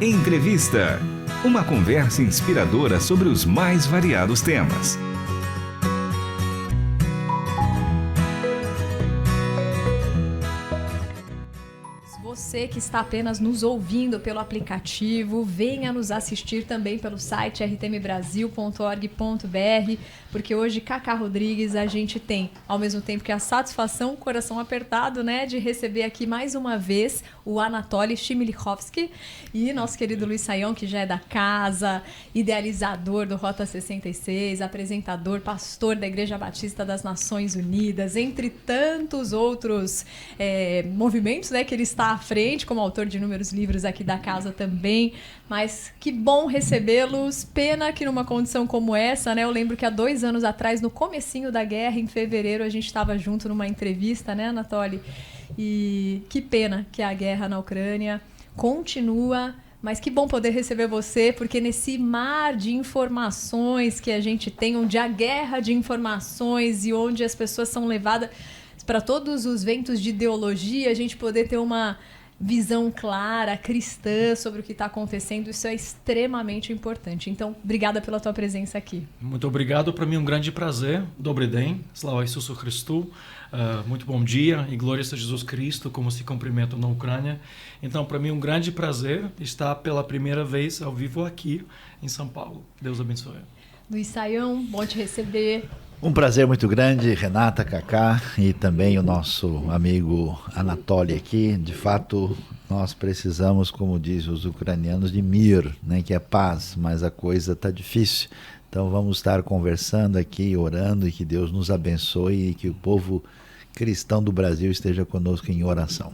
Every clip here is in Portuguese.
Entrevista. Uma conversa inspiradora sobre os mais variados temas. Você que está apenas nos ouvindo pelo aplicativo, venha nos assistir também pelo site rtmbrasil.org.br, porque hoje, Cacá Rodrigues, a gente tem, ao mesmo tempo que a satisfação, coração apertado, né, de receber aqui mais uma vez o Anatoly Chmielkowski e nosso querido Luiz Saião, que já é da casa, idealizador do Rota 66, apresentador, pastor da Igreja Batista das Nações Unidas, entre tantos outros movimentos, né, que ele está à frente, como autor de inúmeros livros aqui da casa também. Mas que bom recebê-los. Pena que numa condição como essa, né? Eu lembro que há 2 anos atrás, no comecinho da guerra, em fevereiro, a gente estava junto numa entrevista, né, Anatoly? E que pena que a guerra na Ucrânia continua. Mas que bom poder receber você, porque nesse mar de informações que a gente tem, onde há guerra de informações e onde as pessoas são levadas para todos os ventos de ideologia, a gente poder ter uma visão clara, cristã sobre o que está acontecendo, isso é extremamente importante. Então, obrigada pela tua presença aqui. Muito obrigado, para mim é um grande prazer. Добрый день, слава Исусу Христу. Muito bom dia e glória a Jesus Cristo, como se cumprimenta na Ucrânia. Então, para mim é um grande prazer estar pela primeira vez ao vivo aqui em São Paulo. Deus abençoe. Luiz Saião, bom te receber. Um prazer muito grande, Renata, Cacá e também o nosso amigo Anatoly aqui. De fato, nós precisamos, como dizem os ucranianos, de mir, né, que é paz, mas a coisa está difícil. Então vamos estar conversando aqui, orando e que Deus nos abençoe e que o povo cristão do Brasil esteja conosco em oração.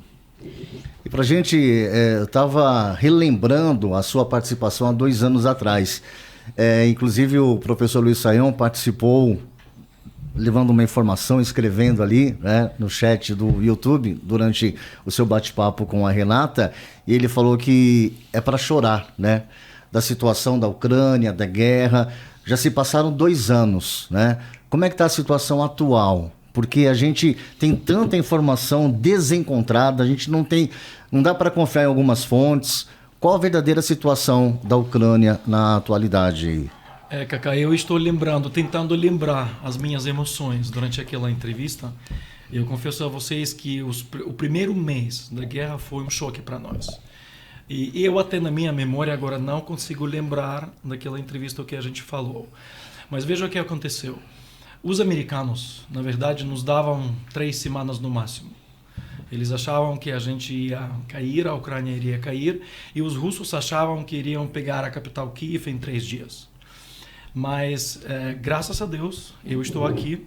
E para a gente, eu estava relembrando a sua participação há 2 anos atrás. Inclusive o professor Luiz Saião participou levando uma informação, escrevendo ali, né, no chat do YouTube, durante o seu bate-papo com a Renata, e ele falou que é para chorar, né, da situação da Ucrânia, da guerra. Já se passaram 2 anos, né? Como é que está a situação atual? Porque a gente tem tanta informação desencontrada, a gente não dá para confiar em algumas fontes. Qual a verdadeira situação da Ucrânia na atualidade? Cacá, eu estou tentando lembrar as minhas emoções durante aquela entrevista. Eu confesso a vocês que o primeiro mês da guerra foi um choque para nós. E eu até na minha memória agora não consigo lembrar daquela entrevista que a gente falou. Mas veja o que aconteceu. Os americanos, na verdade, nos davam 3 semanas no máximo. Eles achavam que a gente ia cair, a Ucrânia iria cair, e os russos achavam que iriam pegar a capital Kiev em 3 dias. Mas, graças a Deus, eu estou aqui.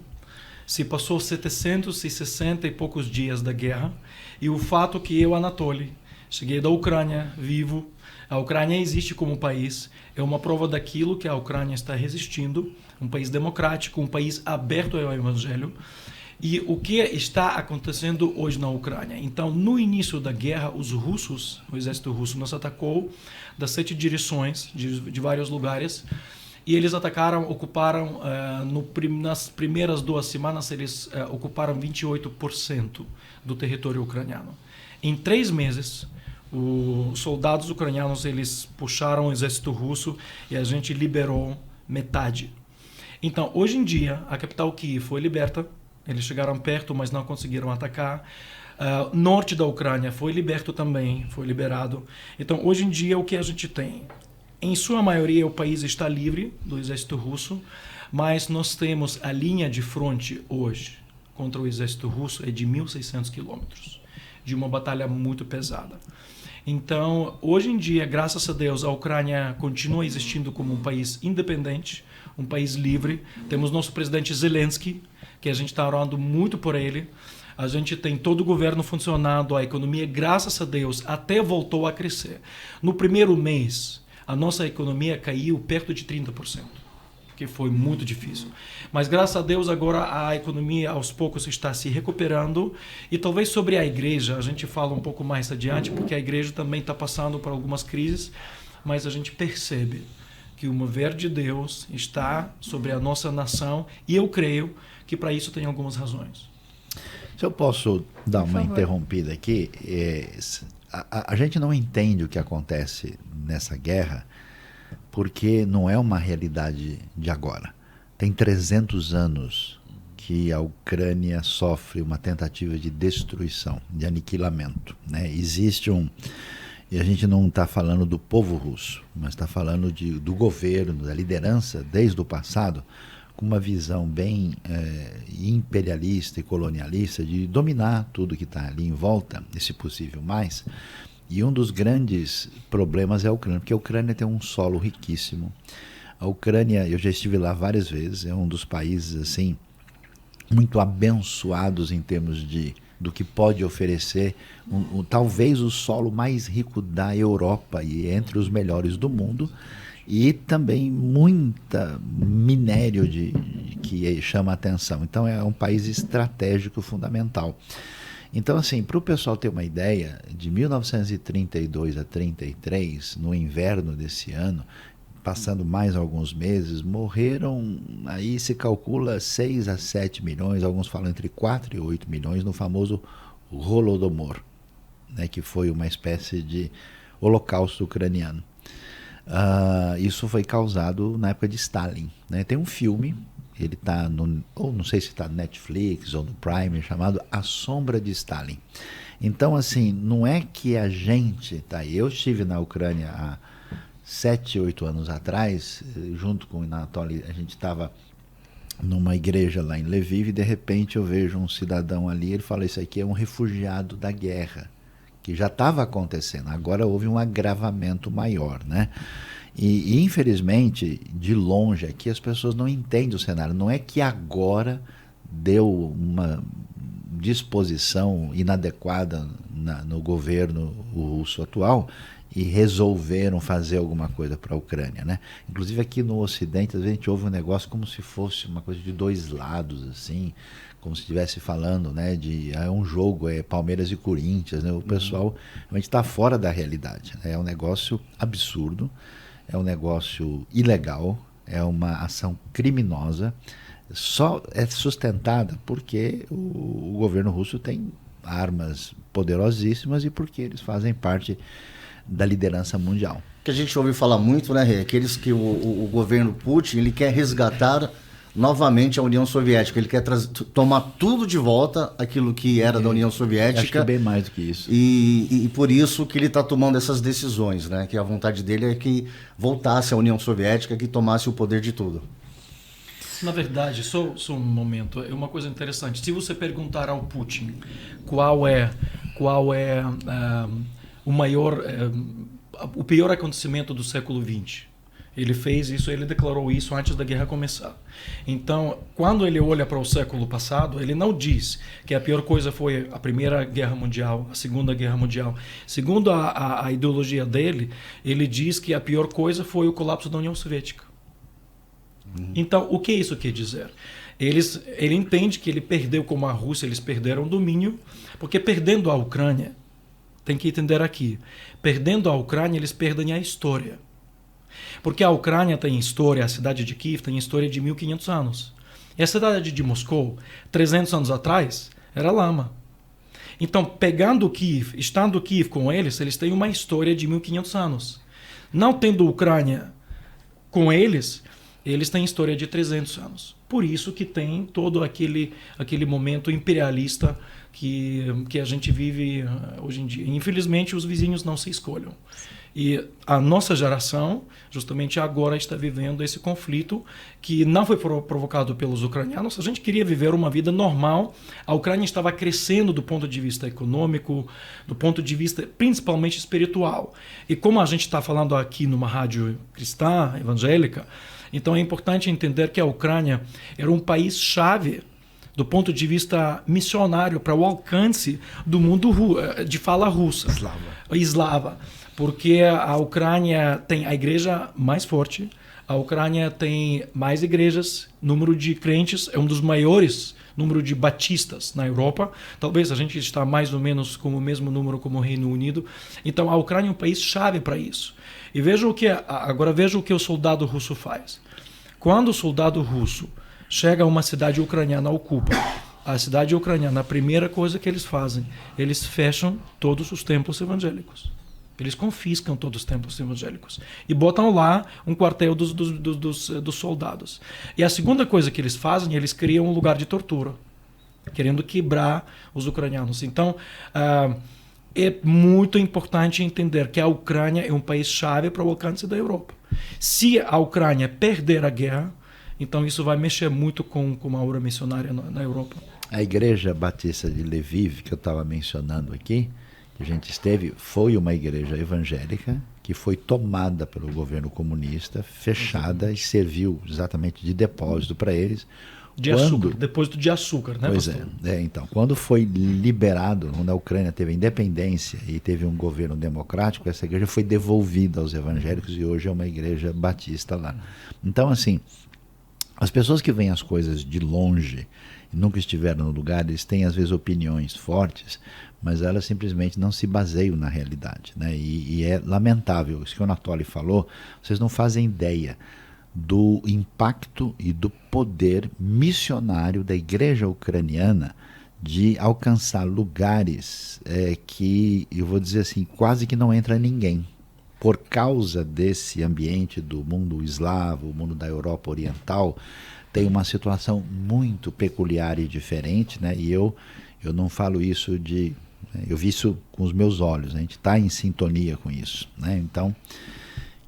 Se passou 760 e poucos dias da guerra, e o fato que eu, Anatoly, cheguei da Ucrânia vivo, a Ucrânia existe como país, é uma prova daquilo que a Ucrânia está resistindo, um país democrático, um país aberto ao evangelho, e o que está acontecendo hoje na Ucrânia. Então, no início da guerra, o exército russo nos atacou das 7 direções, de vários lugares, e eles ocuparam, nas primeiras 2 semanas, eles ocuparam 28% do território ucraniano. Em 3 meses, os soldados ucranianos eles puxaram o exército russo e a gente liberou metade. Então, hoje em dia, a capital Kiev foi liberta, eles chegaram perto, mas não conseguiram atacar. Norte da Ucrânia foi liberto também, foi liberado. Então, hoje em dia, o que a gente tem? Em sua maioria, o país está livre do exército russo, mas nós temos a linha de fronte hoje contra o exército russo é de 1.600 quilômetros, de uma batalha muito pesada. Então, hoje em dia, graças a Deus, a Ucrânia continua existindo como um país independente, um país livre. Temos nosso presidente Zelensky, que a gente está orando muito por ele. A gente tem todo o governo funcionando, a economia, graças a Deus, até voltou a crescer. No primeiro mês, a nossa economia caiu perto de 30%, que foi muito difícil. Mas, graças a Deus, agora a economia aos poucos está se recuperando. E talvez sobre a igreja, a gente fala um pouco mais adiante, porque a igreja também está passando por algumas crises, mas a gente percebe que o mover de Deus está sobre a nossa nação, e eu creio que para isso tem algumas razões. Se eu posso dar uma interrompida aqui, a gente não entende o que acontece nessa guerra porque não é uma realidade de agora. Tem 300 anos que a Ucrânia sofre uma tentativa de destruição, de aniquilamento, né? Existe e a gente não está falando do povo russo, mas está falando do governo, da liderança, desde o passado, com uma visão bem imperialista e colonialista de dominar tudo que está ali em volta, e se possível mais. E um dos grandes problemas é a Ucrânia, porque a Ucrânia tem um solo riquíssimo. A Ucrânia, eu já estive lá várias vezes, é um dos países assim muito abençoados em termos do que pode oferecer, talvez o solo mais rico da Europa e entre os melhores do mundo, e também muita minério que chama a atenção. Então é um país estratégico fundamental. Então, assim, para o pessoal ter uma ideia, de 1932 a 33, no inverno desse ano, passando mais alguns meses, morreram, aí se calcula 6 a 7 milhões, alguns falam entre 4 e 8 milhões, no famoso Holodomor, né, que foi uma espécie de holocausto ucraniano. Isso foi causado na época de Stalin, né? Tem um filme, ele está ou não sei se está no Netflix ou no Prime, chamado A Sombra de Stalin. Então, assim, não é que a gente eu estive na Ucrânia há 7, 8 anos atrás, junto com o Anatoly, a gente estava numa igreja lá em Lviv e de repente eu vejo um cidadão ali, ele fala, isso aqui é um refugiado da guerra, que já estava acontecendo, agora houve um agravamento maior, né? E infelizmente, de longe aqui, as pessoas não entendem o cenário. Não é que agora deu uma disposição inadequada no governo russo atual e resolveram fazer alguma coisa para a Ucrânia, né? Inclusive aqui no Ocidente, às vezes a gente ouve um negócio como se fosse uma coisa de dois lados, assim, como se estivesse falando, né, é um jogo, é Palmeiras e Corinthians, né? O pessoal realmente está fora da realidade, né? É um negócio absurdo, é um negócio ilegal, é uma ação criminosa, só é sustentada porque o governo russo tem armas poderosíssimas e porque eles fazem parte da liderança mundial. Que a gente ouve falar muito, né, Rê? Aqueles que o governo Putin, ele quer resgatar novamente a União Soviética, ele quer tomar tudo de volta, aquilo que era da União Soviética. Acho que é bem mais do que isso. E por isso que ele está tomando essas decisões, né? Que a vontade dele é que voltasse a União Soviética, que tomasse o poder de tudo. Na verdade, só um momento, é uma coisa interessante. Se você perguntar ao Putin qual é o pior acontecimento do século XX, ele fez isso, ele declarou isso antes da guerra começar. Então, quando ele olha para o século passado, ele não diz que a pior coisa foi a Primeira Guerra Mundial, a Segunda Guerra Mundial. Segundo a ideologia dele, ele diz que a pior coisa foi o colapso da União Soviética. Então, o que isso quer dizer? Ele entende que ele perdeu, como a Rússia, eles perderam o domínio, porque perdendo a Ucrânia, tem que entender aqui, perdendo a Ucrânia, eles perdem a história. Porque a Ucrânia tem história, a cidade de Kiev tem história de 1500 anos. E a cidade de Moscou, 300 anos atrás, era lama. Então, pegando Kiev, estando Kiev com eles têm uma história de 1500 anos. Não tendo Ucrânia com eles têm história de 300 anos. Por isso que tem todo aquele momento imperialista que a gente vive hoje em dia. Infelizmente, os vizinhos não se escolhem. E a nossa geração, justamente agora, está vivendo esse conflito que não foi provocado pelos ucranianos. A gente queria viver uma vida normal. A Ucrânia estava crescendo do ponto de vista econômico, do ponto de vista principalmente espiritual. E como a gente está falando aqui numa rádio cristã, evangélica, então é importante entender que a Ucrânia era um país-chave do ponto de vista missionário para o alcance do mundo de fala russa. Eslava. Porque a Ucrânia tem a igreja mais forte, a Ucrânia tem mais igrejas, número de crentes é um dos maiores, número de batistas na Europa. Talvez a gente está mais ou menos com o mesmo número como o Reino Unido. Então a Ucrânia é um país chave para isso. E agora veja o que o soldado russo faz. Quando o soldado russo chega a uma cidade ucraniana, ocupa, a cidade ucraniana, a primeira coisa que eles fazem, eles fecham todos os templos evangélicos. Eles confiscam todos os templos evangélicos e botam lá um quartel dos soldados. E a segunda coisa que eles fazem, eles criam um lugar de tortura, querendo quebrar os ucranianos. Então, é muito importante entender que a Ucrânia é um país-chave para o alcance da Europa. Se a Ucrânia perder a guerra, então isso vai mexer muito com a aura missionária na Europa. A Igreja Batista de Lviv, que eu estava mencionando aqui, que a gente esteve, foi uma igreja evangélica que foi tomada pelo governo comunista, fechada e serviu exatamente de depósito para eles. Açúcar, depósito de açúcar, né, pois pastor? Então, quando foi liberado, quando a Ucrânia teve a independência e teve um governo democrático, essa igreja foi devolvida aos evangélicos e hoje é uma igreja batista lá. Então, assim, as pessoas que veem as coisas de longe e nunca estiveram no lugar, eles têm às vezes opiniões fortes, mas elas simplesmente não se baseiam na realidade, né? E é lamentável, isso que o Anatoly falou, vocês não fazem ideia do impacto e do poder missionário da igreja ucraniana de alcançar lugares que, eu vou dizer assim, quase que não entra ninguém. Por causa desse ambiente do mundo eslavo, o mundo da Europa Oriental, tem uma situação muito peculiar e diferente, né? E eu não falo isso eu vi isso com os meus olhos, a gente está em sintonia com isso, né? Então,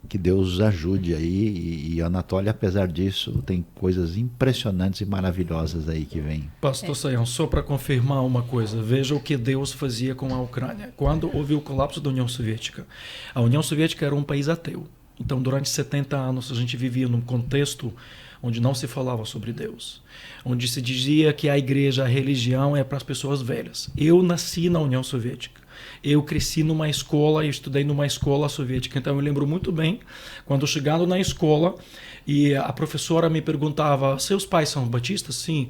que Deus os ajude aí, e Anatoly, apesar disso, tem coisas impressionantes e maravilhosas aí que vem. Pastor Sayão, só para confirmar uma coisa, veja o que Deus fazia com a Ucrânia. Quando houve o colapso da União Soviética, a União Soviética era um país ateu. Então, durante 70 anos, a gente vivia num contexto onde não se falava sobre Deus, onde se dizia que a igreja, a religião é para as pessoas velhas. Eu nasci na União Soviética. Eu cresci numa escola, eu estudei numa escola soviética, então eu lembro muito bem, quando chegando na escola e a professora me perguntava, seus pais são batistas? Sim.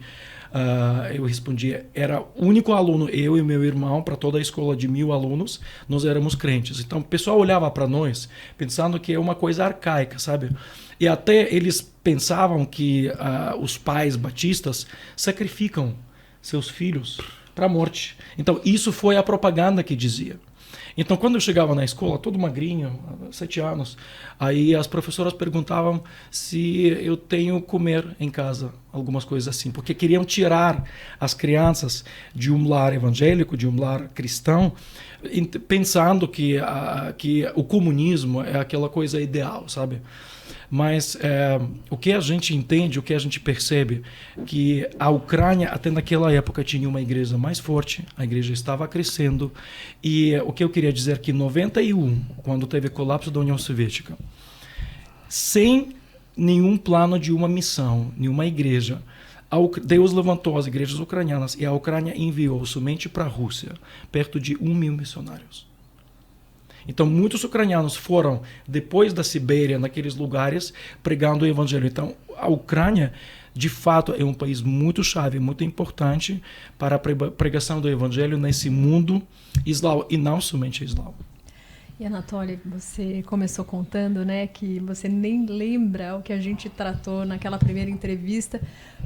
Eu respondia, era o único aluno, eu e meu irmão, para toda a escola de 1000 alunos, nós éramos crentes. Então o pessoal olhava para nós, pensando que é uma coisa arcaica, sabe? E até eles pensavam que os pais batistas sacrificam seus filhos para a morte. Então, isso foi a propaganda que dizia. Então, quando eu chegava na escola, todo magrinho, 7 anos, aí as professoras perguntavam se eu tenho comer em casa, algumas coisas assim, porque queriam tirar as crianças de um lar evangélico, de um lar cristão, pensando que o comunismo é aquela coisa ideal, sabe? Mas o que a gente entende, o que a gente percebe, que a Ucrânia até naquela época tinha uma igreja mais forte, a igreja estava crescendo, e o que eu queria dizer é que em 91, quando teve o colapso da União Soviética, sem nenhum plano de uma missão, nenhuma igreja, Deus levantou as igrejas ucranianas e a Ucrânia enviou somente para a Rússia perto de 1.000 missionários. Então, muitos ucranianos foram, depois da Sibéria, naqueles lugares, pregando o evangelho. Então, a Ucrânia, de fato, é um país muito chave, muito importante para a pregação do evangelho nesse mundo eslavo, e não somente eslavo. E, Anatoly, você começou contando, né, que você nem lembra o que a gente tratou naquela primeira entrevista,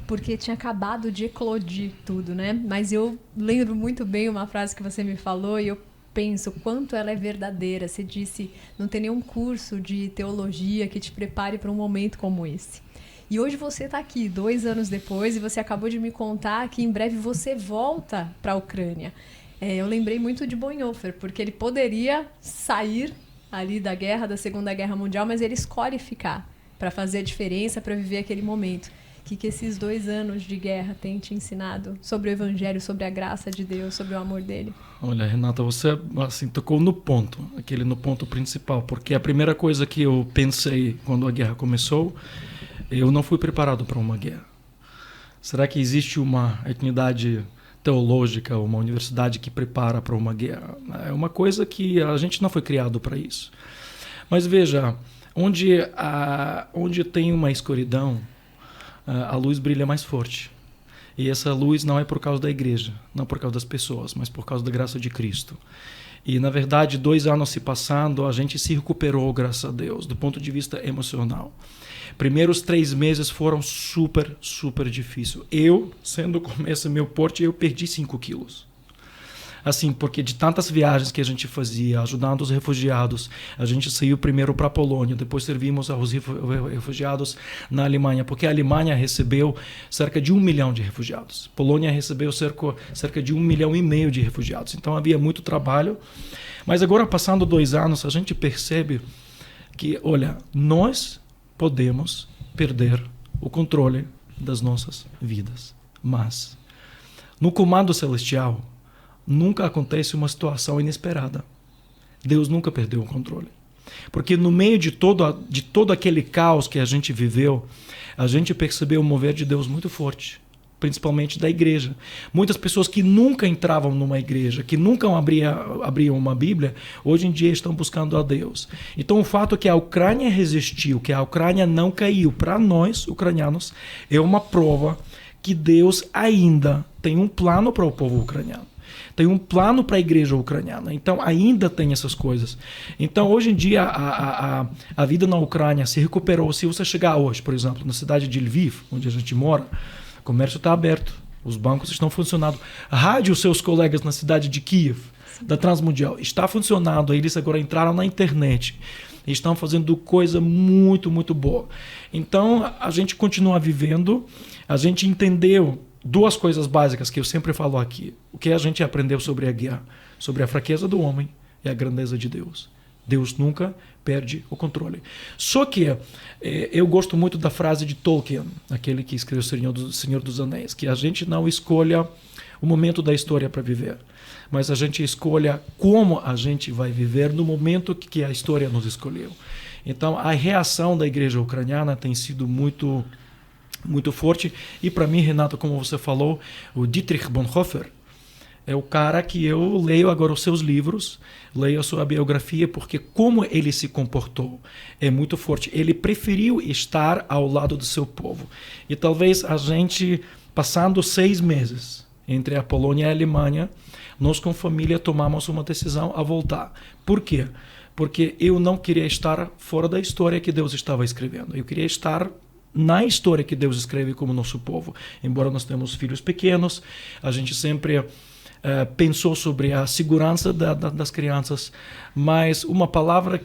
porque tinha acabado de eclodir tudo, né? Mas eu lembro muito bem uma frase que você me falou e eu penso quanto ela é verdadeira. Você disse, não tem nenhum curso de teologia que te prepare para um momento como esse. E hoje você está aqui, 2 anos depois, e você acabou de me contar que em breve você volta para a Ucrânia. Eu lembrei muito de Bonhoeffer, porque ele poderia sair ali da guerra, da Segunda Guerra Mundial, mas ele escolhe ficar para fazer a diferença, para viver aquele momento. O que esses 2 anos de guerra têm te ensinado sobre o Evangelho, sobre a graça de Deus, sobre o amor dele? Olha, Renata, você assim, tocou no ponto principal, porque a primeira coisa que eu pensei quando a guerra começou, eu não fui preparado para uma guerra. Será que existe uma eternidade teológica, uma universidade que prepara para uma guerra? É uma coisa que a gente não foi criado para isso. Mas veja, onde tem uma escuridão, a luz brilha mais forte. E essa luz não é por causa da igreja, não por causa das pessoas, mas por causa da graça de Cristo. E, na verdade, 2 anos se passando, a gente se recuperou, graças a Deus, do ponto de vista emocional. Primeiros 3 meses foram super, super difíceis. Eu, sendo começo meu porte, eu perdi 5 quilos. Assim, porque de tantas viagens que a gente fazia, ajudando os refugiados, a gente saiu primeiro para a Polônia, depois servimos aos refugiados na Alemanha, porque a Alemanha recebeu cerca de 1 milhão de refugiados. A Polônia recebeu cerca de 1,5 milhão de refugiados. Então havia muito trabalho. Mas agora, passando 2 anos, a gente percebe que, olha, nós podemos perder o controle das nossas vidas. Mas, no comando celestial, nunca acontece uma situação inesperada. Deus nunca perdeu o controle. Porque no meio de todo aquele caos que a gente viveu, a gente percebeu o mover de Deus muito forte, principalmente da igreja. Muitas pessoas que nunca entravam numa igreja, que nunca abriam uma Bíblia, hoje em dia estão buscando a Deus. Então o fato que a Ucrânia resistiu, que a Ucrânia não caiu, para nós, ucranianos, é uma prova que Deus ainda tem um plano para o povo ucraniano. Tem um plano para a igreja ucraniana. Então, ainda tem essas coisas. Então, hoje em dia, a vida na Ucrânia se recuperou. Se você chegar hoje, por exemplo, na cidade de Lviv, onde a gente mora, o comércio está aberto, os bancos estão funcionando. Rádio, seus colegas na cidade de Kiev, da Transmundial, está funcionando. Eles agora entraram na internet. Estão fazendo coisa muito, muito boa. Então, a gente continua vivendo. A gente entendeu 2 coisas básicas que eu sempre falo aqui. O que a gente aprendeu sobre a guerra? Sobre a fraqueza do homem e a grandeza de Deus. Deus nunca perde o controle. Só que eu gosto muito da frase de Tolkien, aquele que escreveu o Senhor dos Anéis, que a gente não escolha o momento da história para viver, mas a gente escolha como a gente vai viver no momento que a história nos escolheu. Então, a reação da igreja ucraniana tem sido muito forte. E para mim, Renato, como você falou, o Dietrich Bonhoeffer é o cara que eu leio agora os seus livros, leio a sua biografia, porque como ele se comportou é muito forte. Ele preferiu estar ao lado do seu povo. E talvez a gente, passando 6 meses entre a Polônia e a Alemanha, nós com família tomamos uma decisão a voltar. Por quê? Porque eu não queria estar fora da história que Deus estava escrevendo. Eu queria estar na história que Deus escreve como nosso povo. Embora nós temos filhos pequenos, a gente sempre pensou sobre a segurança das crianças, mas uma palavra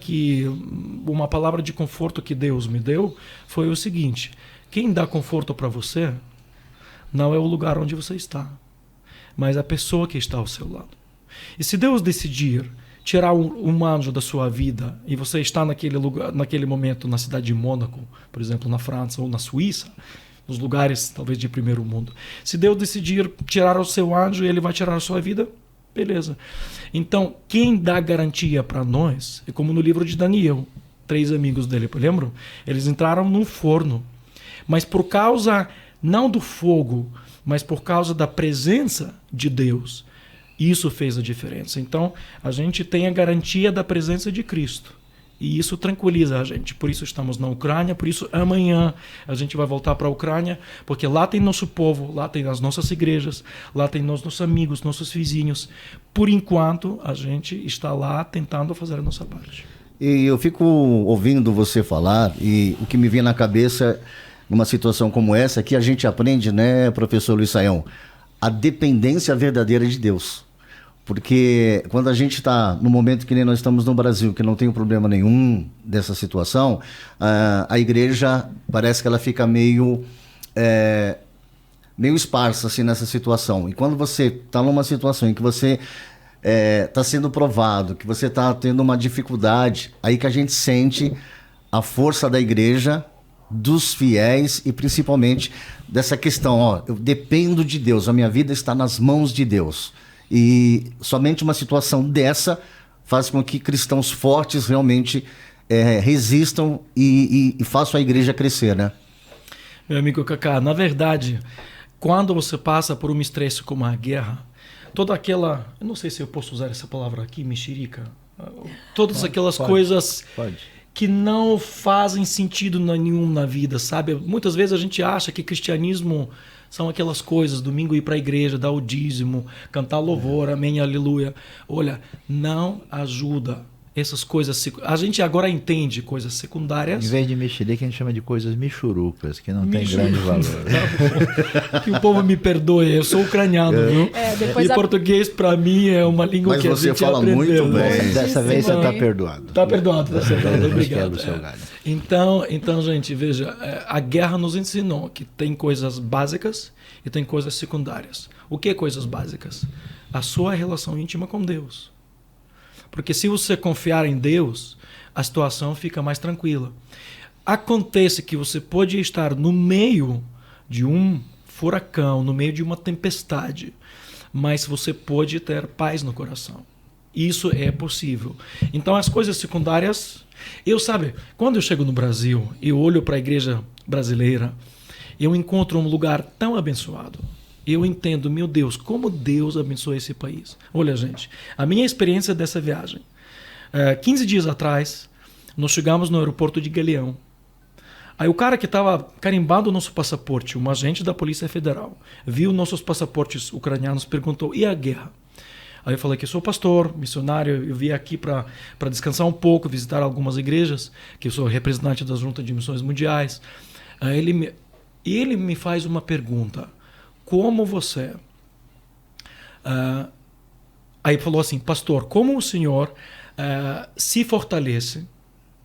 de conforto que Deus me deu foi o seguinte: quem dá conforto para você não é o lugar onde você está, mas a pessoa que está ao seu lado. E se Deus decidir tirar um anjo da sua vida e você está naquele lugar, naquele momento na cidade de Mônaco, por exemplo, na França ou na Suíça, nos lugares talvez de primeiro mundo, se Deus decidir tirar o seu anjo e ele vai tirar a sua vida, beleza. Então, quem dá garantia para nós é como no livro de Daniel, 3 amigos dele, lembram? Eles entraram num forno, mas por causa não do fogo, mas por causa da presença de Deus, isso fez a diferença. Então, a gente tem a garantia da presença de Cristo. E isso tranquiliza a gente. Por isso estamos na Ucrânia, por isso amanhã a gente vai voltar para a Ucrânia, porque lá tem nosso povo, lá tem as nossas igrejas, lá tem nossos amigos, nossos vizinhos. Por enquanto, a gente está lá tentando fazer a nossa parte. E eu fico ouvindo você falar, e o que me vem na cabeça numa situação como essa, que a gente aprende, né, professor Luiz Saião, a dependência verdadeira de Deus. Porque quando a gente está no momento que nem nós estamos no Brasil, que não tem problema nenhum dessa situação, a igreja parece que ela fica meio esparsa assim, nessa situação. E quando você está numa situação em que você está sendo provado, que você está tendo uma dificuldade, aí que a gente sente a força da igreja, dos fiéis e principalmente dessa questão, eu dependo de Deus, a minha vida está nas mãos de Deus. E somente uma situação dessa faz com que cristãos fortes realmente resistam e façam a igreja crescer, né? Meu amigo Kaká, na verdade, quando você passa por um estresse como a guerra, toda aquela, eu não sei se eu posso usar essa palavra aqui, mexerica, todas aquelas coisas que não fazem sentido nenhum na vida, sabe? Muitas vezes a gente acha que cristianismo São aquelas coisas, domingo ir para a igreja, dar o dízimo, cantar louvor, amém, aleluia. Olha, não ajuda. Essas coisas, a gente agora entende coisas secundárias. Em vez de mexerica, a gente chama de coisas michurucas, que não tem grande valor. Que o povo me perdoe, eu sou ucraniano, viu? E português para mim é uma língua que a gente fala aprendeu. muito bem. Dessa vez você está perdoado. Está perdoado, obrigado. Então, gente, veja, a guerra nos ensinou que tem coisas básicas e tem coisas secundárias. O que é coisas básicas? A sua relação íntima com Deus. Porque se você confiar em Deus, a situação fica mais tranquila. Acontece que você pode estar no meio de um furacão, no meio de uma tempestade, mas você pode ter paz no coração. Isso é possível. Então as coisas secundárias... quando eu chego no Brasil e olho para a igreja brasileira, eu encontro um lugar tão abençoado. Eu entendo, meu Deus, como Deus abençoa esse país. Olha, gente, a minha experiência dessa viagem. 15 dias atrás, nós chegamos no aeroporto de Galeão. Aí o cara que estava carimbando o nosso passaporte, um agente da Polícia Federal, viu nossos passaportes ucranianos, perguntou, e a guerra? Aí eu falei que sou pastor, missionário, eu vim aqui para descansar um pouco, visitar algumas igrejas, que eu sou representante da Junta de Missões Mundiais. Aí ele me faz uma pergunta. Como você... aí falou assim, pastor, como o senhor se fortalece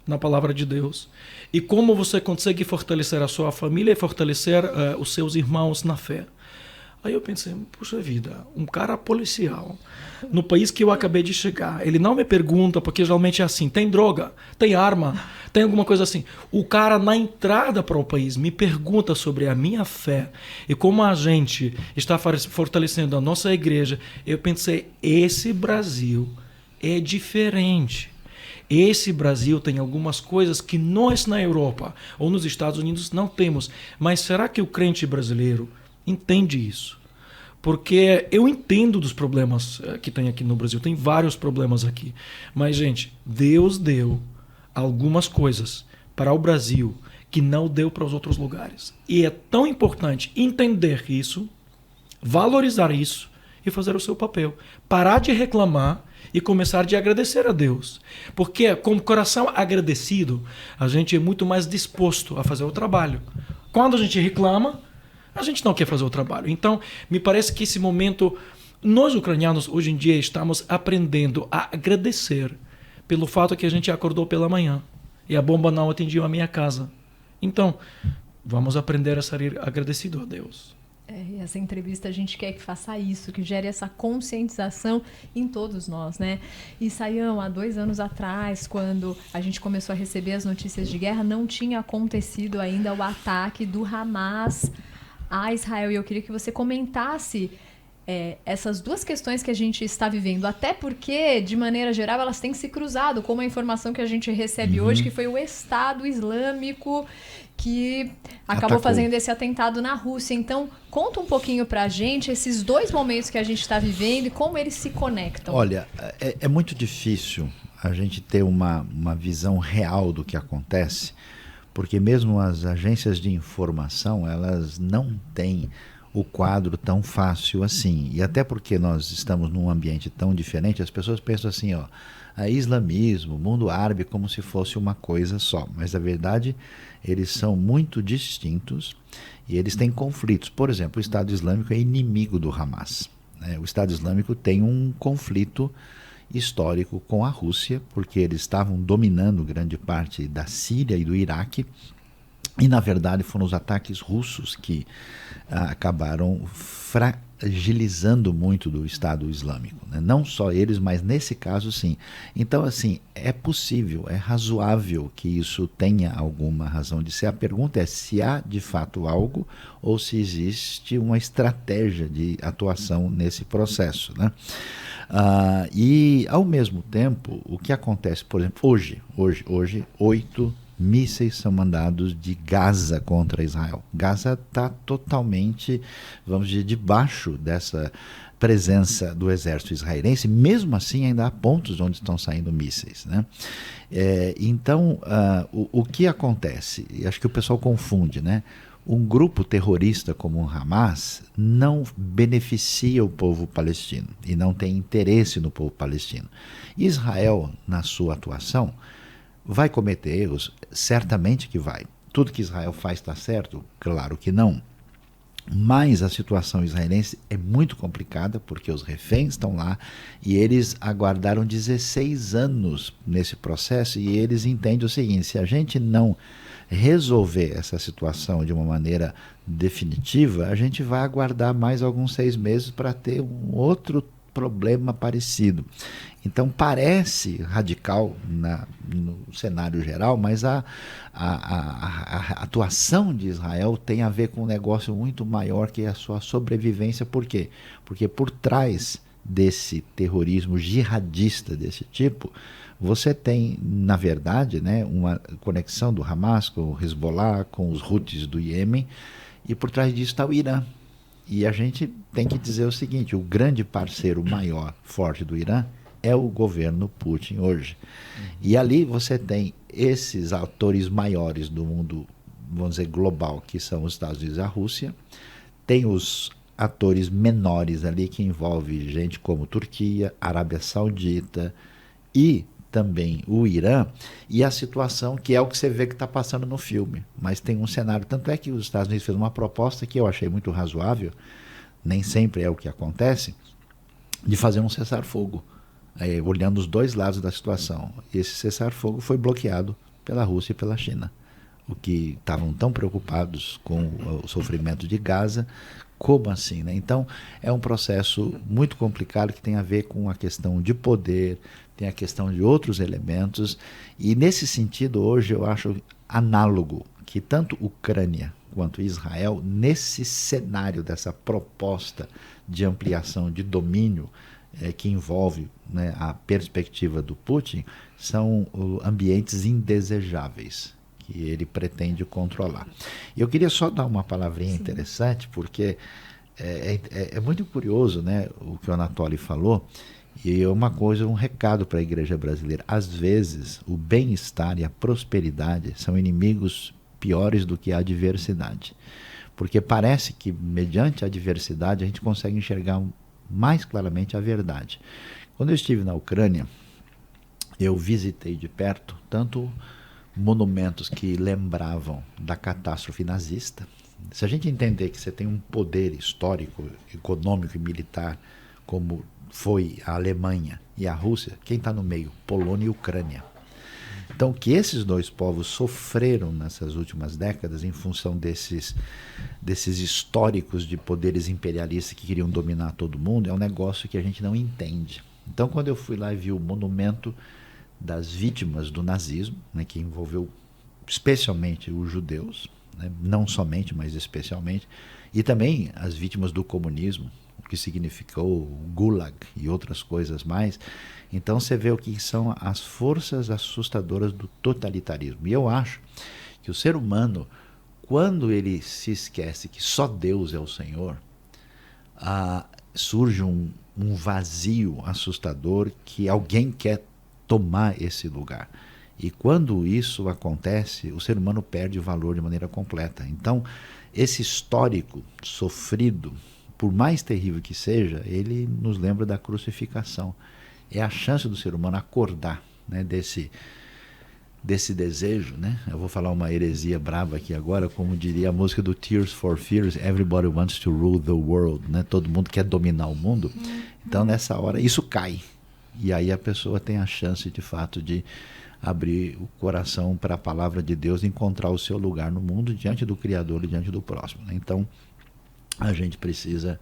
na palavra de Deus e como você consegue fortalecer a sua família e fortalecer os seus irmãos na fé? Aí eu pensei, puxa vida, um cara policial, no país que eu acabei de chegar, ele não me pergunta, porque geralmente é assim, tem droga, tem arma, tem alguma coisa assim. O cara na entrada para o país me pergunta sobre a minha fé e como a gente está fortalecendo a nossa igreja. Eu pensei, esse Brasil é diferente. Esse Brasil tem algumas coisas que nós na Europa ou nos Estados Unidos não temos. Mas será que o crente brasileiro entende isso? Porque eu entendo dos problemas que tem aqui no Brasil. Tem vários problemas aqui. Mas, gente, Deus deu algumas coisas para o Brasil que não deu para os outros lugares. E é tão importante entender isso, valorizar isso e fazer o seu papel. Parar de reclamar e começar a agradecer a Deus. Porque com o coração agradecido, a gente é muito mais disposto a fazer o trabalho. Quando a gente reclama, a gente não quer fazer o trabalho. Então, me parece que esse momento, nós ucranianos hoje em dia estamos aprendendo a agradecer pelo fato que a gente acordou pela manhã e a bomba não atingiu a minha casa. Então, vamos aprender a ser agradecido a Deus. E essa entrevista a gente quer que faça isso, que gere essa conscientização em todos nós, né? E Sayão, há 2 anos atrás, quando a gente começou a receber as notícias de guerra, não tinha acontecido ainda o ataque do Hamas a Israel. E eu queria que você comentasse essas duas questões que a gente está vivendo, até porque, de maneira geral, elas têm se cruzado, como a informação que a gente recebe hoje, que foi o Estado Islâmico que acabou fazendo esse atentado na Rússia. Então, conta um pouquinho pra gente esses dois momentos que a gente está vivendo e como eles se conectam. Olha, é muito difícil a gente ter uma visão real do que acontece, porque mesmo as agências de informação, elas não têm o quadro tão fácil assim. E até porque nós estamos num ambiente tão diferente, as pessoas pensam assim, islamismo, mundo árabe, como se fosse uma coisa só. Mas, na verdade, eles são muito distintos e eles têm conflitos. Por exemplo, o Estado Islâmico é inimigo do Hamas, né? O Estado Islâmico tem um conflito histórico com a Rússia, porque eles estavam dominando grande parte da Síria e do Iraque. E, na verdade, foram os ataques russos que acabaram fragilizando muito do Estado Islâmico, né? Não só eles, mas nesse caso, sim. Então, assim, é possível, é razoável que isso tenha alguma razão de ser. A pergunta é se há, de fato, algo ou se existe uma estratégia de atuação nesse processo, né? E, ao mesmo tempo, o que acontece, por exemplo, hoje 8 mísseis são mandados de Gaza contra Israel. Gaza está totalmente, vamos dizer, debaixo dessa presença do exército israelense. Mesmo assim, ainda há pontos onde estão saindo mísseis, né? Então, o que acontece? Acho que o pessoal confunde, né? um grupo terrorista como o Hamas não beneficia o povo palestino e não tem interesse no povo palestino. Israel, na sua atuação, vai cometer erros? Certamente que vai. Tudo que Israel faz está certo? Claro que não. Mas a situação israelense é muito complicada porque os reféns estão lá e eles aguardaram 16 anos nesse processo e eles entendem o seguinte: se a gente não resolver essa situação de uma maneira definitiva, a gente vai aguardar mais alguns 6 meses para ter um outro problema parecido. Então parece radical no cenário geral, mas a atuação de Israel tem a ver com um negócio muito maior que a sua sobrevivência. Por quê? Porque por trás desse terrorismo jihadista desse tipo, você tem, na verdade, né, uma conexão do Hamas com o Hezbollah, com os Houthis do Iêmen, e por trás disso está o Irã. E a gente tem que dizer o seguinte: o grande parceiro maior, forte do Irã é o governo Putin hoje. E ali você tem esses atores maiores do mundo, vamos dizer, global, que são os Estados Unidos e a Rússia. Tem os atores menores ali, que envolve gente como Turquia, Arábia Saudita e também o Irã, e a situação que é o que você vê que está passando no filme. Mas tem um cenário, tanto é que os Estados Unidos fez uma proposta que eu achei muito razoável, nem sempre é o que acontece, de fazer um cessar-fogo, olhando os dois lados da situação. Esse cessar-fogo foi bloqueado pela Rússia e pela China, o que estavam tão preocupados com o sofrimento de Gaza. Como assim, né? Então, é um processo muito complicado que tem a ver com a questão de poder, tem a questão de outros elementos, e nesse sentido, hoje, eu acho análogo que tanto Ucrânia quanto Israel, nesse cenário dessa proposta de ampliação de domínio que envolve, né, a perspectiva do Putin, são ambientes indesejáveis que ele pretende controlar. Eu queria só dar uma palavrinha interessante, porque é muito curioso, né, o que o Anatoly falou, e é uma coisa, um recado para a igreja brasileira. Às vezes, o bem-estar e a prosperidade são inimigos piores do que a adversidade, porque parece que, mediante a adversidade, a gente consegue enxergar mais claramente a verdade. Quando eu estive na Ucrânia, eu visitei de perto tanto monumentos que lembravam da catástrofe nazista. Se a gente entender que você tem um poder histórico, econômico e militar, como foi a Alemanha e a Rússia, quem está no meio? Polônia e Ucrânia. Então, que esses dois povos sofreram nessas últimas décadas em função desses históricos de poderes imperialistas que queriam dominar todo mundo, é um negócio que a gente não entende. Então, quando eu fui lá e vi o monumento das vítimas do nazismo, né, que envolveu especialmente os judeus, né, não somente, mas especialmente, e também as vítimas do comunismo, o que significou o Gulag e outras coisas mais. Então você vê o que são as forças assustadoras do totalitarismo. E eu acho que o ser humano, quando ele se esquece que só Deus é o Senhor, surge um vazio assustador que alguém quer tomar esse lugar. E quando isso acontece, o ser humano perde o valor de maneira completa. Então, esse histórico sofrido, por mais terrível que seja, ele nos lembra da crucificação. É a chance do ser humano acordar, né, desse desejo, né? Eu vou falar uma heresia brava aqui agora, como diria a música do Tears for Fears, Everybody wants to rule the world, né? Todo mundo quer dominar o mundo. Então, nessa hora, isso cai. E aí a pessoa tem a chance, de fato, de abrir o coração para a palavra de Deus e encontrar o seu lugar no mundo diante do Criador e diante do próximo, né? Então, a gente precisa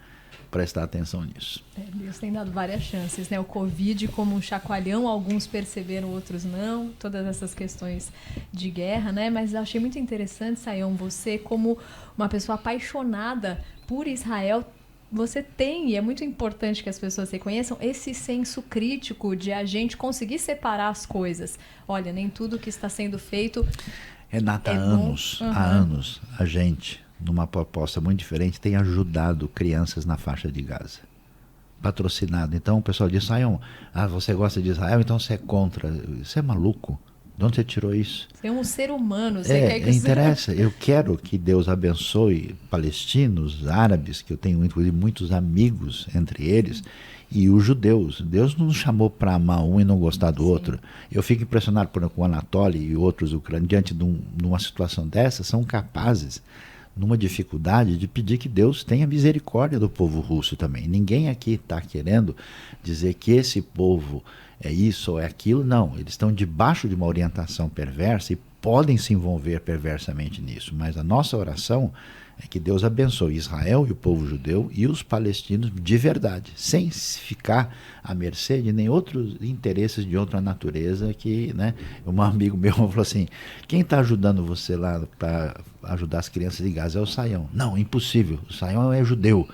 prestar atenção nisso. Deus tem dado várias chances, né? O Covid como um chacoalhão, alguns perceberam, outros não, todas essas questões de guerra, né? Mas eu achei muito interessante, Sayão, você como uma pessoa apaixonada por Israel, você tem, e é muito importante que as pessoas reconheçam, esse senso crítico de a gente conseguir separar as coisas. Olha, nem tudo que está sendo feito Renata, há anos, a gente, numa proposta muito diferente, tem ajudado crianças na faixa de Gaza. Patrocinado. Então o pessoal diz, Sayão, você gosta de Israel, então você é contra. Isso é maluco. De onde você tirou isso? Você é um ser humano, você quer que interessa. Eu quero que Deus abençoe palestinos, árabes, que eu tenho inclusive muitos amigos entre eles, e os judeus. Deus não nos chamou para amar um e não gostar do outro. Eu fico impressionado com o Anatoly e outros ucranianos, diante de uma situação dessa, são capazes, numa dificuldade, de pedir que Deus tenha misericórdia do povo russo também. Ninguém aqui está querendo dizer que esse povo é isso ou é aquilo, não. Eles estão debaixo de uma orientação perversa e podem se envolver perversamente nisso. Mas a nossa oração é que Deus abençoe Israel e o povo judeu e os palestinos de verdade, sem ficar à mercê de nem outros interesses de outra natureza que, né? Um amigo meu falou assim, quem está ajudando você lá para ajudar as crianças de Gaza é o Sayão. Não, impossível, o Sayão é judeu.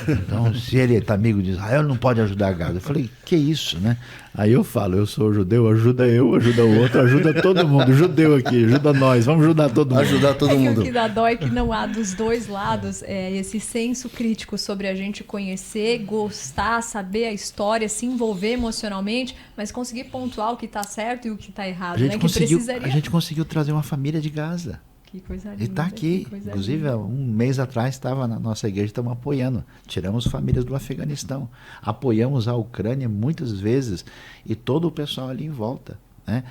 Então, se ele está amigo de Israel, não pode ajudar a Gaza. Eu falei, que isso, né? Aí eu falo, eu sou judeu, ajuda eu, ajuda o outro, ajuda todo mundo. Judeu aqui, ajuda nós, vamos ajudar todo mundo. Ajudar todo mundo. Que o que dá dó é que não há dos dois lados esse senso crítico sobre a gente conhecer, gostar, saber a história, se envolver emocionalmente, mas conseguir pontuar o que está certo e o que está errado. A gente conseguiu trazer uma família de Gaza. Que coisa linda. Ele está aqui. Inclusive, um mês atrás estava na nossa igreja, estamos apoiando. Tiramos famílias do Afeganistão. Apoiamos a Ucrânia muitas vezes e todo o pessoal ali em volta, né?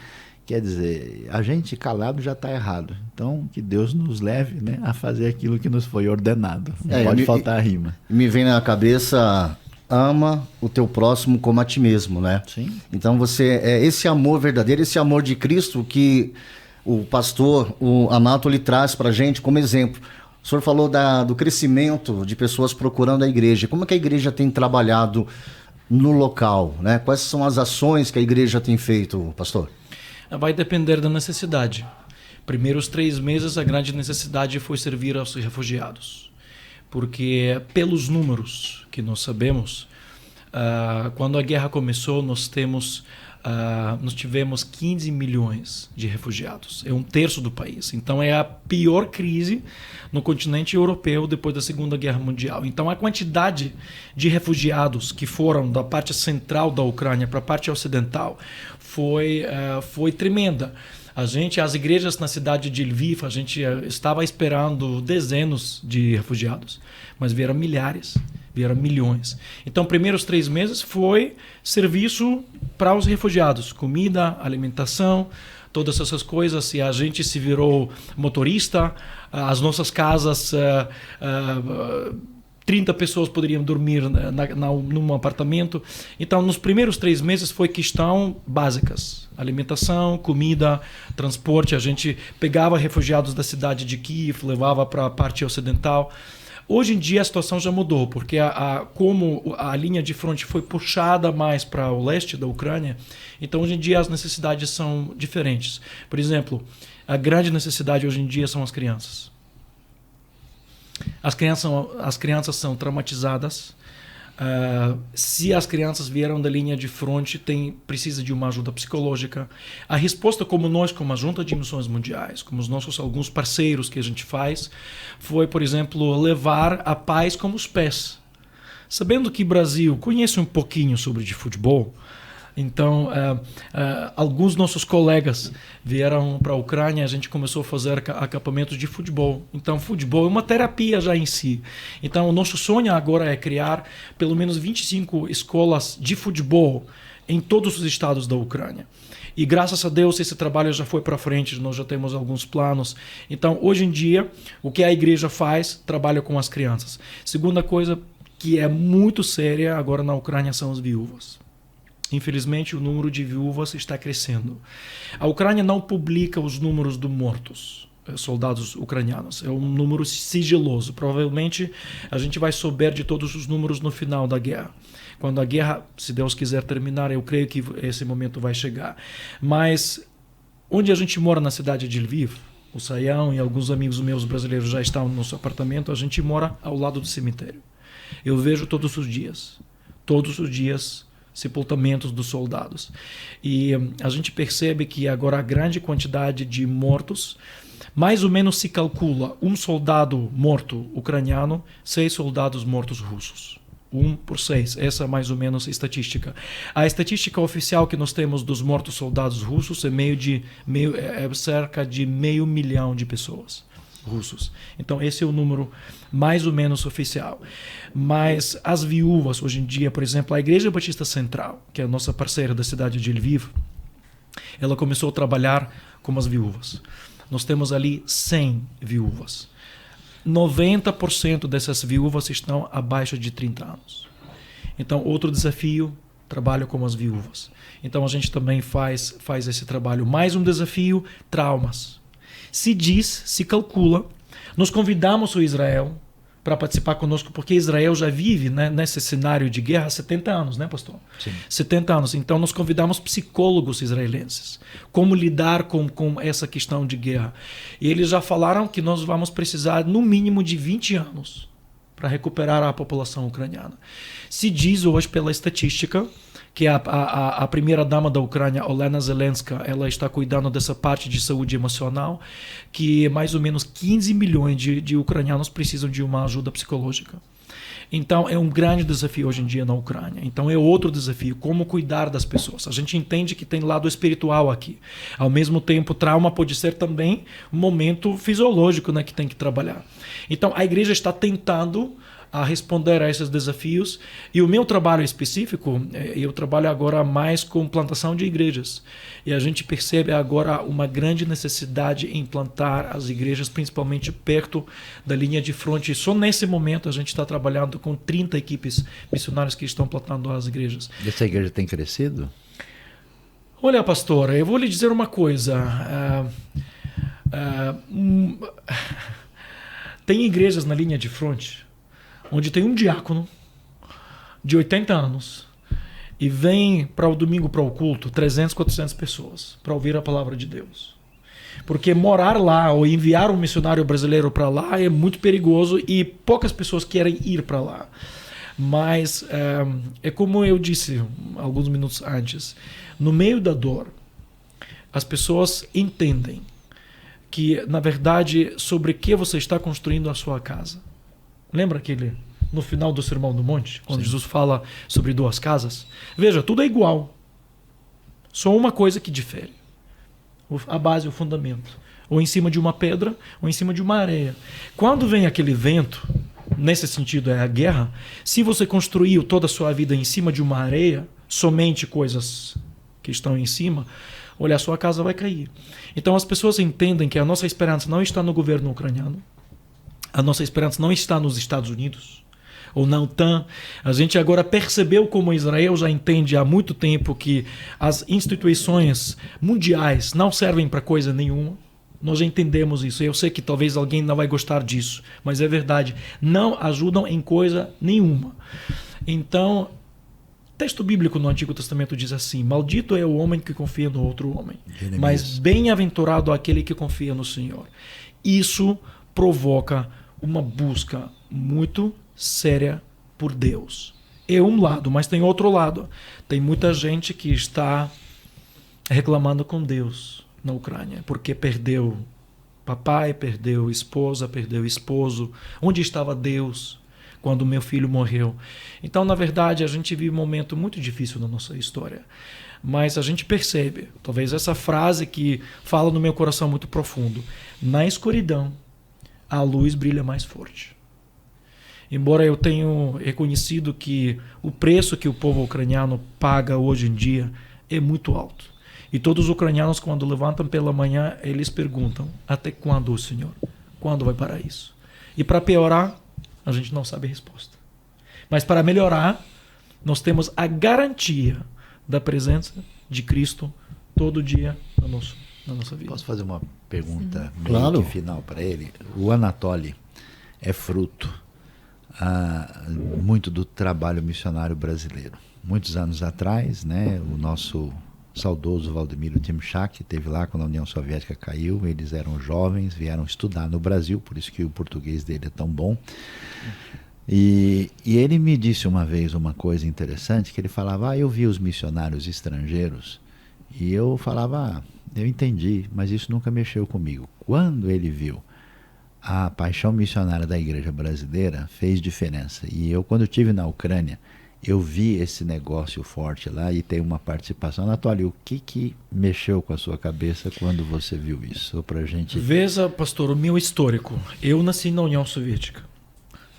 Quer dizer, a gente calado já está errado. Então, que Deus nos leve, né, a fazer aquilo que nos foi ordenado. Não pode faltar a rima. Me vem na cabeça, ama o teu próximo como a ti mesmo, né? Sim. Então, esse amor verdadeiro, esse amor de Cristo que o pastor, o Anatoly, traz para a gente como exemplo. O senhor falou do crescimento de pessoas procurando a igreja. Como é que a igreja tem trabalhado no local, né? Quais são as ações que a igreja tem feito, pastor? Vai depender da necessidade. Primeiros 3 meses, a grande necessidade foi servir aos refugiados. Porque, pelos números que nós sabemos, quando a guerra começou, nós tivemos 15 milhões de refugiados. É 1/3 do país. Então, é a pior crise no continente europeu depois da Segunda Guerra Mundial. Então, a quantidade de refugiados que foram da parte central da Ucrânia para a parte ocidental foi tremenda. As igrejas na cidade de Lviv, a gente estava esperando dezenas de refugiados, mas vieram milhares. Vieram milhões. Então, primeiros 3 meses foi serviço para os refugiados. Comida, alimentação, todas essas coisas. E a gente se virou motorista. As nossas casas, 30 pessoas poderiam dormir num apartamento. Então, nos primeiros 3 meses foi questão básicas. Alimentação, comida, transporte. A gente pegava refugiados da cidade de Kiev, levava para a parte ocidental. Hoje em dia a situação já mudou, porque como a linha de fronte foi puxada mais para o leste da Ucrânia, então hoje em dia as necessidades são diferentes. Por exemplo, a grande necessidade hoje em dia são as crianças. As crianças são traumatizadas. Se as crianças vieram da linha de fronte, precisa de uma ajuda psicológica. A resposta, como a Junta de Missões Mundiais, como os nossos alguns parceiros que a gente faz, foi, por exemplo, levar a paz como os pés. Sabendo que o Brasil conhece um pouquinho sobre de futebol, então alguns nossos colegas vieram para a Ucrânia, a gente começou a fazer acampamentos de futebol. Então futebol é uma terapia já em si. Então o nosso sonho agora é criar pelo menos 25 escolas de futebol em todos os estados da Ucrânia. E graças a Deus esse trabalho já foi para frente, nós já temos alguns planos. Então hoje em dia o que a igreja faz, trabalha com as crianças. Segunda coisa que é muito séria agora na Ucrânia são as viúvas. Infelizmente, o número de viúvas está crescendo. A Ucrânia não publica os números de mortos, soldados ucranianos. É um número sigiloso. Provavelmente, a gente vai saber de todos os números no final da guerra. Quando a guerra, se Deus quiser terminar, eu creio que esse momento vai chegar. Mas, onde a gente mora na cidade de Lviv, o Sayão e alguns amigos meus brasileiros já estão no nosso apartamento, a gente mora ao lado do cemitério. Eu vejo todos os dias, sepultamentos dos soldados. E a gente percebe que agora a grande quantidade de mortos, mais ou menos se calcula um soldado morto ucraniano, 6 soldados mortos russos. 1 por 6. Essa é mais ou menos a estatística. A estatística oficial que nós temos dos mortos soldados russos é cerca de 500 mil de pessoas russos. Então esse é o número mais ou menos oficial. Mas as viúvas hoje em dia, por exemplo, a Igreja Batista Central, que é a nossa parceira da cidade de Lviv, ela começou a trabalhar com as viúvas. Nós temos ali 100 viúvas. 90% dessas viúvas estão abaixo de 30 anos. Então, outro desafio, trabalho com as viúvas. Então, a gente também faz esse trabalho. Mais um desafio, traumas. Se calcula, nós convidamos o Israel para participar conosco, porque Israel já vive, né, nesse cenário de guerra há 70 anos, né, pastor? Sim. 70 anos. Então, nós convidamos psicólogos israelenses. Como lidar com essa questão de guerra. E eles já falaram que nós vamos precisar, no mínimo, de 20 anos para recuperar a população ucraniana. Se diz hoje, pela estatística, que a primeira-dama da Ucrânia, Olena Zelenska, ela está cuidando dessa parte de saúde emocional, que mais ou menos 15 milhões de ucranianos precisam de uma ajuda psicológica. Então, é um grande desafio hoje em dia na Ucrânia. Então, é outro desafio, como cuidar das pessoas. A gente entende que tem lado espiritual aqui. Ao mesmo tempo, trauma pode ser também um momento fisiológico, né, que tem que trabalhar. Então, a igreja está tentando a responder a esses desafios. E o meu trabalho específico, eu trabalho agora mais com plantação de igrejas. E a gente percebe agora uma grande necessidade em plantar as igrejas, principalmente perto da linha de fronte. Só nesse momento a gente está trabalhando com 30 equipes missionárias que estão plantando as igrejas. E essa igreja tem crescido? Olha, pastora, eu vou lhe dizer uma coisa. Tem igrejas na linha de fronte onde tem um diácono de 80 anos e vem para o domingo para o culto 300, 400 pessoas para ouvir a palavra de Deus. Porque morar lá ou enviar um missionário brasileiro para lá é muito perigoso e poucas pessoas querem ir para lá. Mas é como eu disse alguns minutos antes, no meio da dor, as pessoas entendem que, na verdade, sobre que você está construindo a sua casa. Lembra aquele, no final do Sermão do Monte, quando Sim. Jesus fala sobre 2 casas? Veja, tudo é igual. Só uma coisa que difere. A base, o fundamento. Ou em cima de uma pedra, ou em cima de uma areia. Quando vem aquele vento, nesse sentido é a guerra, se você construiu toda a sua vida em cima de uma areia, somente coisas que estão em cima, olha, a sua casa vai cair. Então as pessoas entendem que a nossa esperança não está no governo ucraniano, a nossa esperança não está nos Estados Unidos ou na OTAN. A gente agora percebeu como Israel já entende há muito tempo que as instituições mundiais não servem para coisa nenhuma. Nós já entendemos isso. Eu sei que talvez alguém não vai gostar disso, mas é verdade. Não ajudam em coisa nenhuma. Então, texto bíblico no Antigo Testamento diz assim: maldito é o homem que confia no outro homem, mas bem-aventurado aquele que confia no Senhor. Isso provoca uma busca muito séria por Deus. É um lado, mas tem outro lado. Tem muita gente que está reclamando com Deus na Ucrânia, porque perdeu papai, perdeu esposa, perdeu esposo. Onde estava Deus quando meu filho morreu? Então, na verdade, a gente vive um momento muito difícil na nossa história. Mas a gente percebe, talvez essa frase que fala no meu coração muito profundo: na escuridão, a luz brilha mais forte. Embora eu tenha reconhecido que o preço que o povo ucraniano paga hoje em dia é muito alto. E todos os ucranianos, quando levantam pela manhã, eles perguntam: até quando, Senhor? Quando vai parar isso? E para piorar, a gente não sabe a resposta. Mas para melhorar, nós temos a garantia da presença de Cristo todo dia na nossa vida. Posso fazer uma pergunta meio Claro. que final para ele? O Anatoly é fruto muito do trabalho missionário brasileiro. Muitos anos atrás, né, o nosso saudoso Valdemiro Timchak esteve lá quando a União Soviética caiu. Eles eram jovens, vieram estudar no Brasil, por isso que o português dele é tão bom. E ele me disse uma vez uma coisa interessante, que ele falava: eu vi os missionários estrangeiros, e eu falava: eu entendi, mas isso nunca mexeu comigo. Quando ele viu a paixão missionária da igreja brasileira fez diferença. E eu, quando estive na Ucrânia, eu vi esse negócio forte lá e tem uma participação. Anatoly, o que mexeu com a sua cabeça quando você viu isso? Só pra gente... Veja, pastor, o meu histórico. Eu nasci na União Soviética.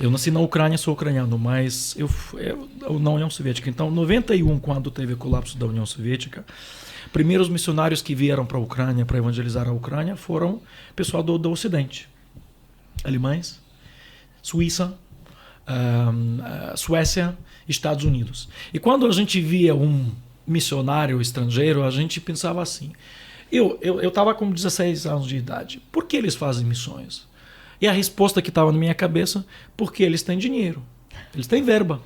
Eu nasci na Ucrânia, sou ucraniano, mas eu na União Soviética. Então, em 91, quando teve o colapso da União Soviética, primeiros missionários que vieram para a Ucrânia, para evangelizar a Ucrânia, foram pessoal do Ocidente. Alemães, Suíça, Suécia, Estados Unidos. E quando a gente via um missionário estrangeiro, a gente pensava assim. Eu estava com 16 anos de idade. Por que eles fazem missões? E a resposta que estava na minha cabeça, porque eles têm dinheiro. Eles têm verba.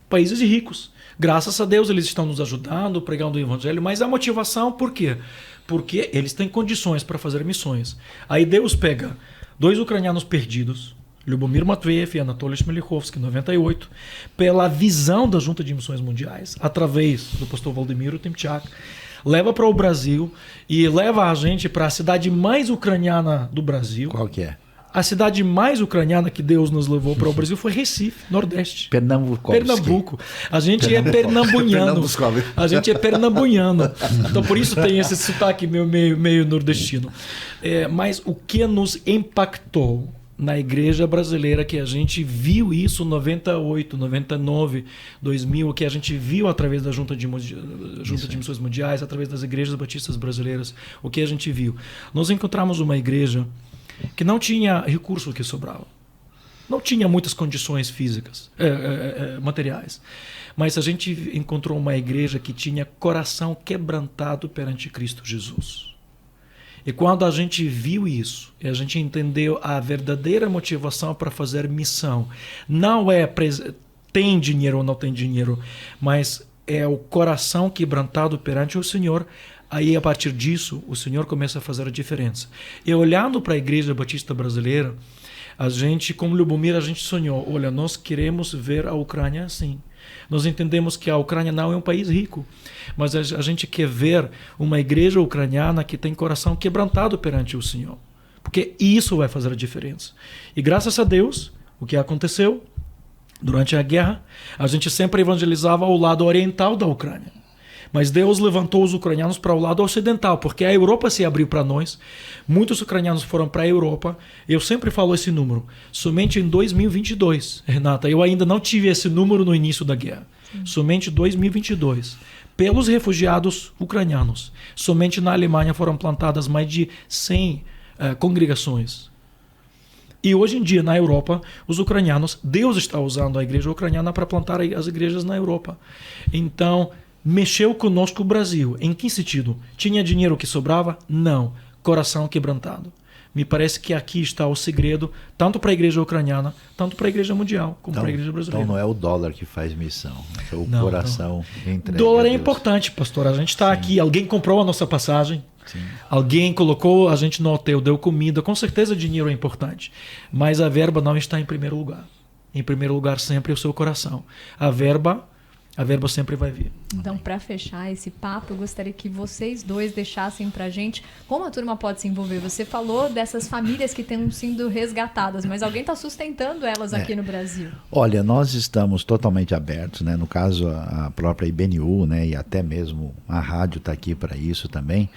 Países ricos. Graças a Deus eles estão nos ajudando, pregando o evangelho. Mas a motivação, por quê? Porque eles têm condições para fazer missões. Aí Deus pega 2 ucranianos perdidos, Lyubomir Matveev e Anatoly Shmelikovsky, em 98, pela visão da Junta de Missões Mundiais, através do pastor Valdemiro Temchak, leva para o Brasil e leva a gente para a cidade mais ucraniana do Brasil. Qual que é? A cidade mais ucraniana que Deus nos levou para o Brasil foi Recife, Nordeste. Pernambuco. A gente é pernambunhano. A gente é pernambunhano. Então por isso tem esse sotaque meio nordestino. Mas o que nos impactou na igreja brasileira, que a gente viu isso em 98, 99, 2000, que a gente viu através da Junta de Missões Mundiais, através das igrejas batistas brasileiras, o que a gente viu. Nós encontramos uma igreja que não tinha recurso que sobrava. Não tinha muitas condições físicas, materiais. Mas a gente encontrou uma igreja que tinha coração quebrantado perante Cristo Jesus. E quando a gente viu isso, e a gente entendeu a verdadeira motivação para fazer missão, não é tem dinheiro ou não tem dinheiro, mas é o coração quebrantado perante o Senhor. Aí, a partir disso, o Senhor começa a fazer a diferença. E olhando para a Igreja Batista Brasileira, a gente, como Lyubomir, a gente sonhou, olha, nós queremos ver a Ucrânia assim. Nós entendemos que a Ucrânia não é um país rico, mas a gente quer ver uma igreja ucraniana que tem coração quebrantado perante o Senhor. Porque isso vai fazer a diferença. E graças a Deus, o que aconteceu durante a guerra, a gente sempre evangelizava o lado oriental da Ucrânia. Mas Deus levantou os ucranianos para o lado ocidental, porque a Europa se abriu para nós. Muitos ucranianos foram para a Europa. Eu sempre falo esse número. Somente em 2022, Renata, eu ainda não tive esse número no início da guerra. Sim. Somente em 2022. Pelos refugiados ucranianos. Somente na Alemanha foram plantadas mais de 100 congregações. E hoje em dia, na Europa, os ucranianos, Deus está usando a igreja ucraniana para plantar as igrejas na Europa. Então, mexeu conosco o Brasil. Em que sentido? Tinha dinheiro que sobrava? Não. Coração quebrantado. Me parece que aqui está o segredo, tanto para a igreja ucraniana, tanto para a igreja mundial, como para a igreja brasileira. Então não é o dólar que faz missão, é o coração entregue. Dólar é importante, pastor. A gente está aqui, alguém comprou a nossa passagem, sim, alguém colocou a gente no hotel, deu comida, com certeza dinheiro é importante. Mas a verba não está em primeiro lugar. Em primeiro lugar sempre é o seu coração. A verba sempre vai vir. Então, para fechar esse papo, eu gostaria que vocês dois deixassem pra gente como a turma pode se envolver. Você falou dessas famílias que estão sendo resgatadas, mas alguém está sustentando elas aqui no Brasil. Olha, nós estamos totalmente abertos, né? No caso, a própria IBNU, né? E até mesmo a rádio está aqui para isso também.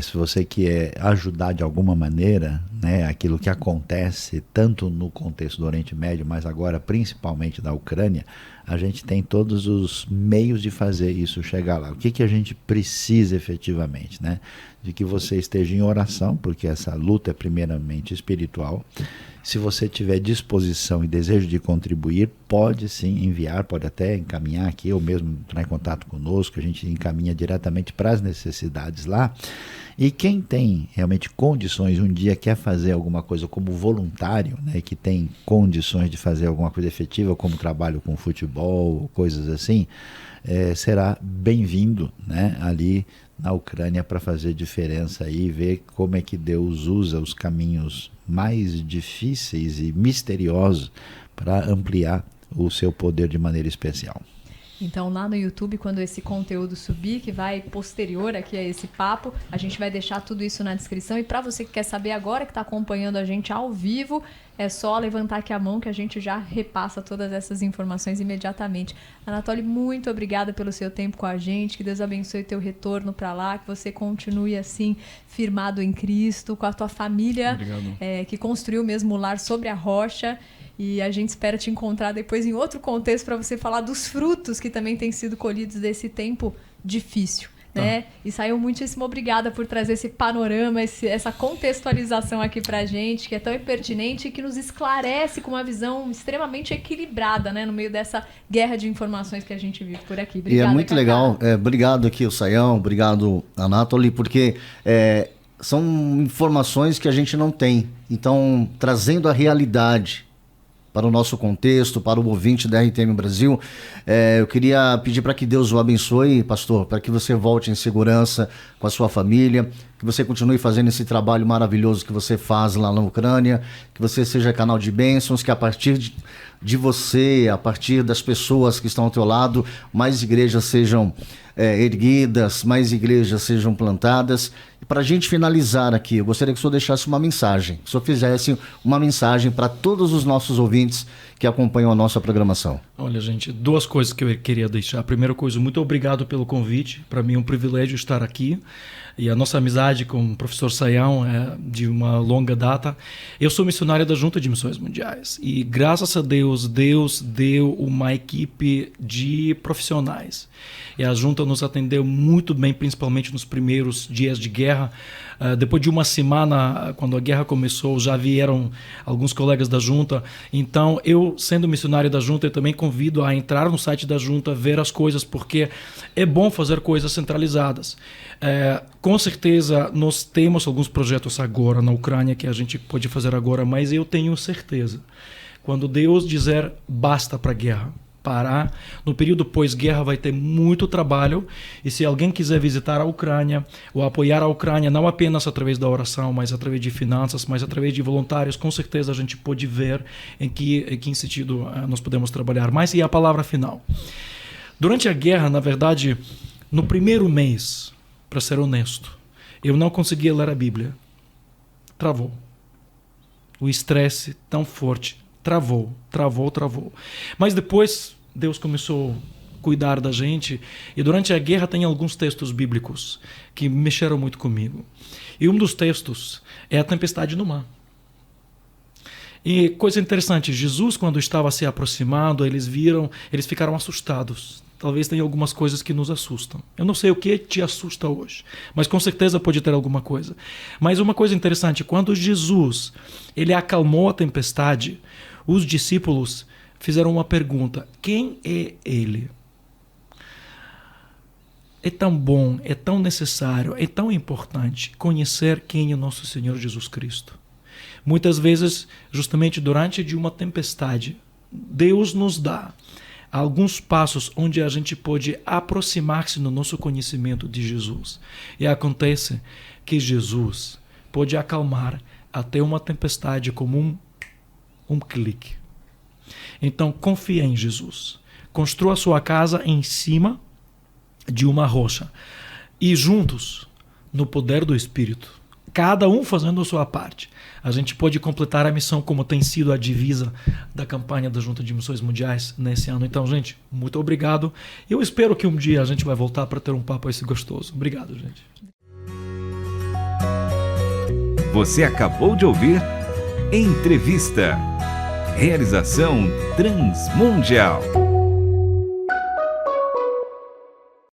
Se você quer ajudar de alguma maneira, né, aquilo que acontece tanto no contexto do Oriente Médio, mas agora principalmente da Ucrânia, a gente tem todos os meios de fazer isso chegar lá. O que a gente precisa efetivamente, né? De que você esteja em oração, porque essa luta é primeiramente espiritual. Se você tiver disposição e desejo de contribuir, pode sim enviar, pode até encaminhar aqui, ou mesmo entrar em contato conosco, a gente encaminha diretamente para as necessidades lá. E quem tem realmente condições, um dia quer fazer alguma coisa como voluntário, né, que tem condições de fazer alguma coisa efetiva, como trabalho com futebol, coisas assim, será bem-vindo, né, ali na Ucrânia para fazer diferença e ver como é que Deus usa os caminhos mais difíceis e misteriosos para ampliar o seu poder de maneira especial. Então, lá no YouTube, quando esse conteúdo subir, que vai posterior aqui a esse papo, a gente vai deixar tudo isso na descrição. E para você que quer saber agora, que está acompanhando a gente ao vivo, é só levantar aqui a mão que a gente já repassa todas essas informações imediatamente. Anatoly, muito obrigada pelo seu tempo com a gente. Que Deus abençoe o teu retorno para lá, que você continue assim, firmado em Cristo, com a tua família, que construiu mesmo o lar sobre a rocha. E a gente espera te encontrar depois em outro contexto para você falar dos frutos que também têm sido colhidos desse tempo difícil, né? E Sayão, muitíssimo obrigada por trazer esse panorama, essa contextualização aqui pra gente, que é tão pertinente e que nos esclarece com uma visão extremamente equilibrada, né? No meio dessa guerra de informações que a gente vive por aqui. Obrigada, e é muito Cacá. legal. Obrigado aqui, o Sayão, obrigado, Anatoly, porque são informações que a gente não tem. Então, trazendo a realidade para o nosso contexto, para o ouvinte da RTM Brasil, eu queria pedir para que Deus o abençoe, pastor, para que você volte em segurança com a sua família, que você continue fazendo esse trabalho maravilhoso que você faz lá na Ucrânia, que você seja canal de bênçãos, que a partir de você, a partir das pessoas que estão ao teu lado, mais igrejas sejam erguidas, mais igrejas sejam plantadas. E para a gente finalizar aqui, eu gostaria que o senhor deixasse uma mensagem, que o senhor fizesse uma mensagem para todos os nossos ouvintes que acompanham a nossa programação. Olha, gente, 2 coisas que eu queria deixar. A primeira coisa, muito obrigado pelo convite. Para mim é um privilégio estar aqui. E a nossa amizade com o professor Sayão é de uma longa data. Eu sou missionário da Junta de Missões Mundiais. E graças a Deus, Deus deu uma equipe de profissionais. E a Junta nos atendeu muito bem, principalmente nos primeiros dias de guerra. Depois de uma semana, quando a guerra começou, já vieram alguns colegas da Junta. Então, eu, sendo missionário da Junta, eu também convido a entrar no site da Junta, ver as coisas, porque é bom fazer coisas centralizadas. Com certeza, nós temos alguns projetos agora na Ucrânia que a gente pode fazer agora, mas eu tenho certeza, quando Deus dizer basta para a guerra, parar, no período pós-guerra vai ter muito trabalho, e se alguém quiser visitar a Ucrânia ou apoiar a Ucrânia, não apenas através da oração, mas através de finanças, mas através de voluntários, com certeza a gente pode ver em que sentido nós podemos trabalhar. Mas e a palavra final? Durante a guerra, na verdade, no primeiro mês, para ser honesto, eu não conseguia ler a Bíblia. Travou. O estresse tão forte. Travou. Mas depois Deus começou a cuidar da gente, e durante a guerra tem alguns textos bíblicos que mexeram muito comigo. E um dos textos é a tempestade no mar. E coisa interessante, Jesus, quando estava se aproximando, eles ficaram assustados. Talvez tenha algumas coisas que nos assustam. Eu não sei o que te assusta hoje, mas com certeza pode ter alguma coisa. Mas uma coisa interessante, quando Jesus ele acalmou a tempestade, os discípulos fizeram uma pergunta: quem é ele? É tão bom, é tão necessário, é tão importante conhecer quem é o nosso Senhor Jesus Cristo. Muitas vezes, justamente durante uma tempestade, Deus nos dá alguns passos onde a gente pode aproximar-se no nosso conhecimento de Jesus. E acontece que Jesus pode acalmar até uma tempestade como um clique. Então, confia em Jesus. Construa sua casa em cima de uma rocha. E juntos, no poder do Espírito, cada um fazendo a sua parte, a gente pode completar a missão como tem sido a divisa da campanha da Junta de Missões Mundiais nesse ano. Então, gente, muito obrigado. Eu espero que um dia a gente vai voltar para ter um papo esse gostoso. Obrigado, gente. Você acabou de ouvir Entrevista. Realização Transmundial.